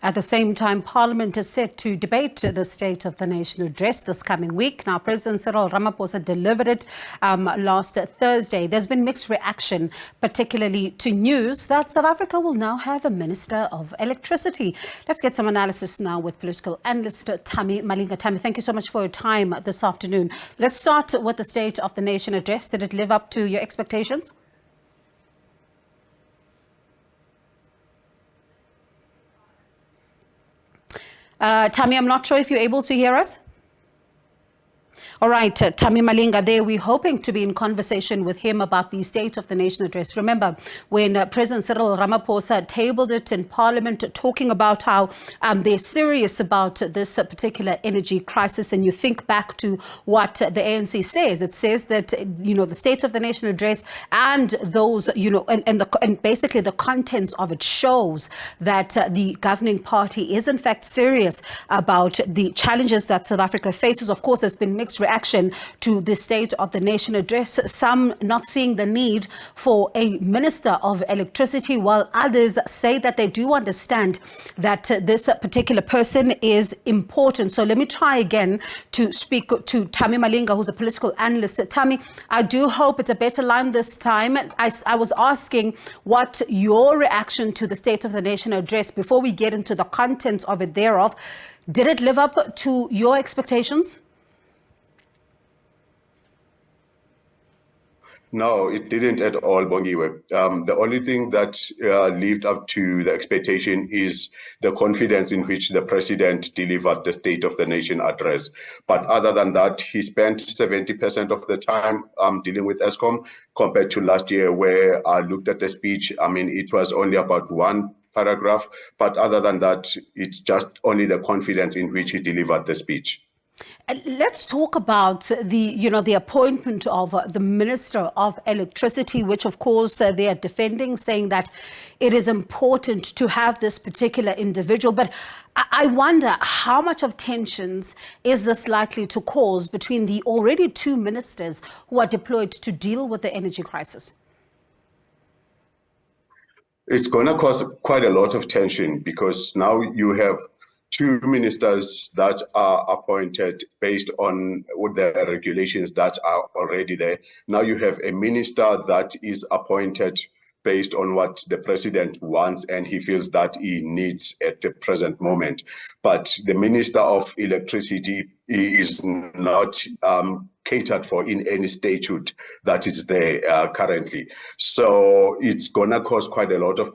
At the same time, Parliament is set to debate the State of the Nation address this coming week. Now, President Cyril Ramaphosa delivered it last Thursday. There's been mixed reaction, particularly to news that South Africa will now have a Minister of Electricity. Let's get some analysis now with Political Analyst Thamsanqa Malinga. Tami, thank you so much for your time this afternoon. Let's start with the State of the Nation address. Did it live up to your expectations? Tami, I'm not sure if you're able to hear us. All right, Thamsanqa Malinga there. We're hoping to be in conversation with him about the State of the Nation address. Remember, when President Cyril Ramaphosa tabled it in Parliament, talking about how they're serious about this particular energy crisis, and you think back to what the ANC says. It says that, you know, the State of the Nation address and those, you know, and basically the contents of it shows that the governing party is in fact serious about the challenges that South Africa faces. Of course, there's been mixed reaction to the State of the Nation address, some not seeing the need for a Minister of Electricity, while others say that they do understand that this particular person is important. So let me try again to speak to Thamsanqa Malinga, who's a political analyst. Tami, I do hope it's a better line this time. I was asking what your reaction to the State of the Nation address, before we get into the contents of it thereof. Did it live up to your expectations? No, it didn't at all, Bongiwe. The only thing that lived up to the expectation is the confidence in which the president delivered the State of the Nation address. But other than that, he spent 70% of the time dealing with ESCOM, compared to last year, where I looked at the speech. I mean, it was only about one paragraph, but other than that, it's just only the confidence in which he delivered the speech. Let's talk about the appointment of the Minister of Electricity, which of course they are defending, saying that it is important to have this particular individual. But I wonder how much of tensions is this likely to cause between the already two ministers who are deployed to deal with the energy crisis? It's going to cause quite a lot of tension, because now you have two ministers that are appointed based on the regulations that are already there. Now you have a minister that is appointed based on what the president wants and he feels that he needs at the present moment. But the Minister of Electricity is not catered for in any statute that is there currently. So it's gonna cause quite a lot of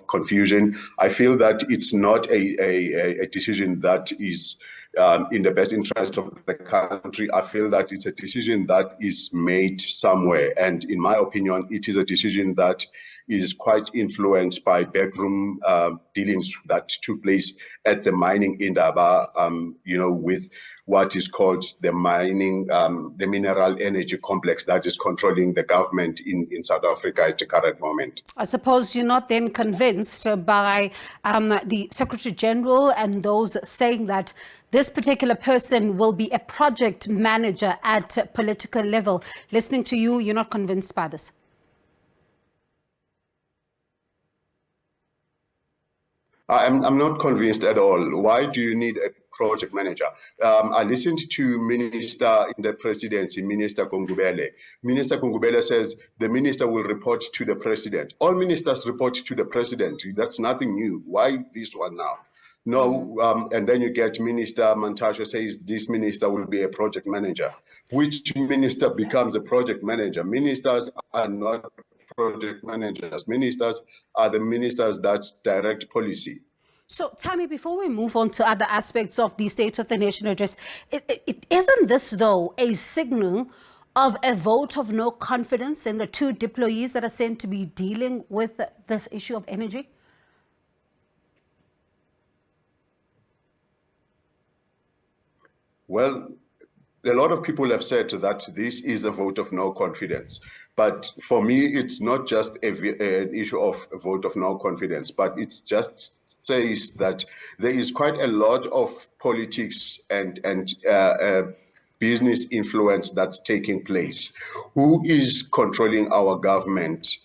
confusion. I feel that it's not a decision that is in the best interest of the country. I feel that it's a decision that is made somewhere. And in my opinion, it is a decision that is quite influenced by backroom dealings that took place at the mining Indaba, with what is called the mining, the mineral energy complex that is controlling the government in South Africa at the current moment. I suppose you're not then convinced by the Secretary General and those saying that this particular person will be a project manager at political level. Listening to you, you're not convinced by this? I'm not convinced at all. Why do you need a project manager? I listened to Minister in the Presidency, Minister Kungubele. Minister Kungubele says the minister will report to the president. All ministers report to the president. That's nothing new. Why this one now? No, and then you get Minister Mantashe says this minister will be a project manager. Which minister becomes a project manager? Ministers are not project managers. Ministers are the ministers that direct policy. So, Tami, before we move on to other aspects of the State of the Nation address, isn't this, though, a signal of a vote of no confidence in the two deployees that are sent to be dealing with this issue of energy? Well, a lot of people have said that this is a vote of no confidence. But for me, it's not just an issue of a vote of no confidence, but it just says that there is quite a lot of politics and business influence that's taking place. Who is controlling our government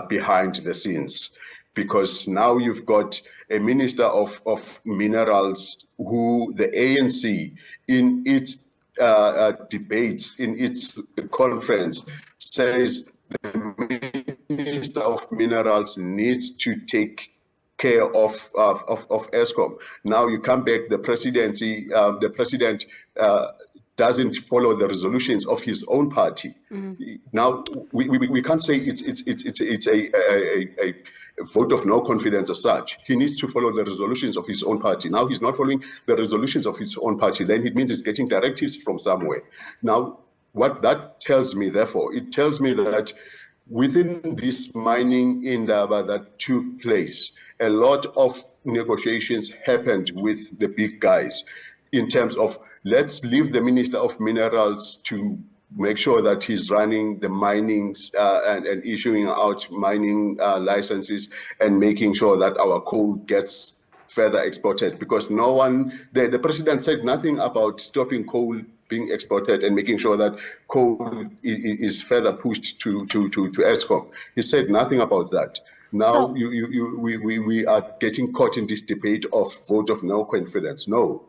behind the scenes? Because now you've got a minister of minerals who the ANC in its debates, in its conference, says the minister of minerals needs to take care of ESCOM. Now you come back, the presidency, the president doesn't follow the resolutions of his own party. Now we can't say it's a vote of no confidence as such. He needs to follow the resolutions of his own party. Now he's not following the resolutions of his own party. Then it means he's getting directives from somewhere. Now what that tells me, therefore, it tells me that within this mining indaba that took place, a lot of negotiations happened with the big guys in terms of, let's leave the Minister of Minerals to make sure that he's running the minings and issuing out mining licenses and making sure that our coal gets further exported, because no one, the president said nothing about stopping coal being exported and making sure that coal is further pushed to ESCOM. He said nothing about that. Now we are getting caught in this debate of vote of no confidence. No.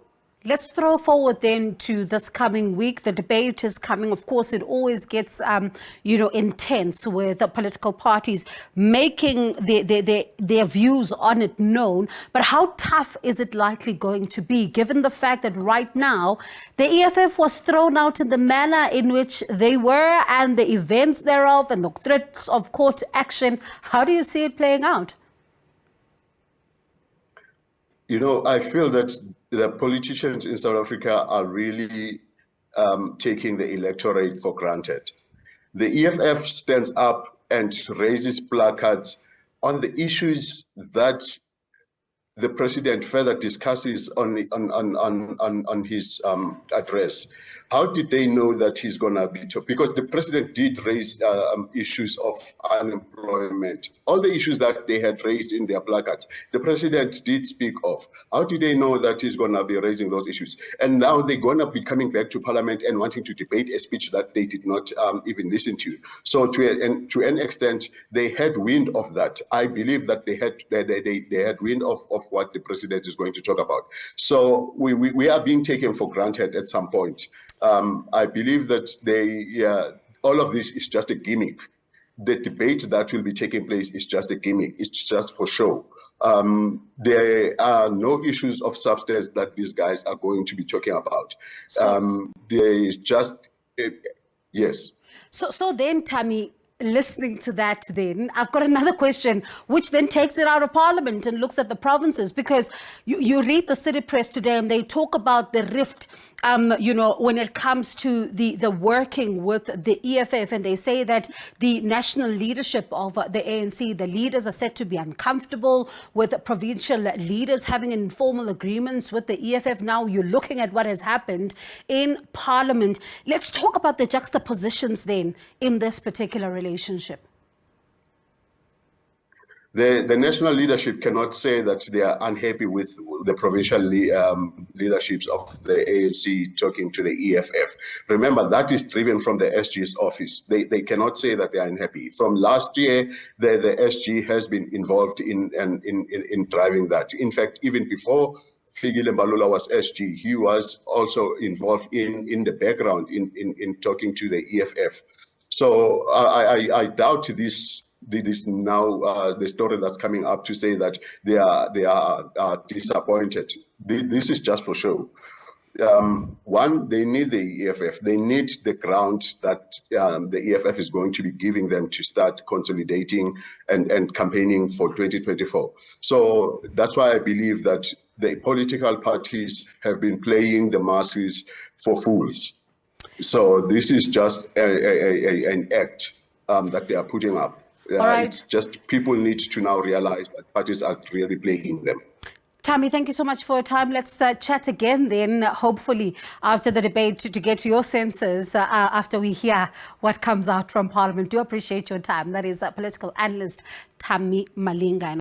Let's throw forward then to this coming week. The debate is coming. Of course, it always gets, intense with the political parties making their views on it known. But how tough is it likely going to be, given the fact that right now the EFF was thrown out in the manner in which they were and the events thereof and the threats of court action? How do you see it playing out? I feel that the politicians in South Africa are really taking the electorate for granted. The EFF stands up and raises placards on the issues that the president further discusses on his address. How did they know that he's going to be tough? Because the president did raise issues of unemployment. All the issues that they had raised in their placards, the president did speak of. How did they know that he's going to be raising those issues? And now they're going to be coming back to parliament and wanting to debate a speech that they did not even listen to. So to an extent, they had wind of that. I believe that they had wind of what the president is going to talk about. So we are being taken for granted at some point. I believe that all of this is just a gimmick. The debate that will be taking place is just a gimmick. It's just for show. There are no issues of substance that these guys are going to be talking about. There is just, yes. So then, Tammy, listening to that, then I've got another question, which then takes it out of parliament and looks at the provinces, because you read the City Press today and they talk about the rift, when it comes to the working with the EFF, and they say that the national leadership of the ANC, the leaders are said to be uncomfortable with provincial leaders having informal agreements with the EFF. Now you're looking at what has happened in parliament. Let's talk about the juxtapositions then in this particular relationship. The national leadership cannot say that they are unhappy with the provincial leaderships of the ANC talking to the EFF. Remember, that is driven from the SG's office. They cannot say that they are unhappy. From last year, the SG has been involved in driving that. In fact, even before Fikile Mbalula was SG, he was also involved in the background in talking to the EFF. So I doubt this now the story that's coming up to say that they are disappointed. This is just for show. One, they need the EFF. They need the ground that the EFF is going to be giving them to start consolidating and campaigning for 2024. So that's why I believe that the political parties have been playing the masses for fools. So this is just an act that they are putting up. Right. It's just people need to now realize that parties are really playing them. Tammy, thank you so much for your time. Let's chat again then, hopefully, after the debate to get your senses after we hear what comes out from Parliament. Do appreciate your time. That is Political Analyst Thamsanqa Malinga.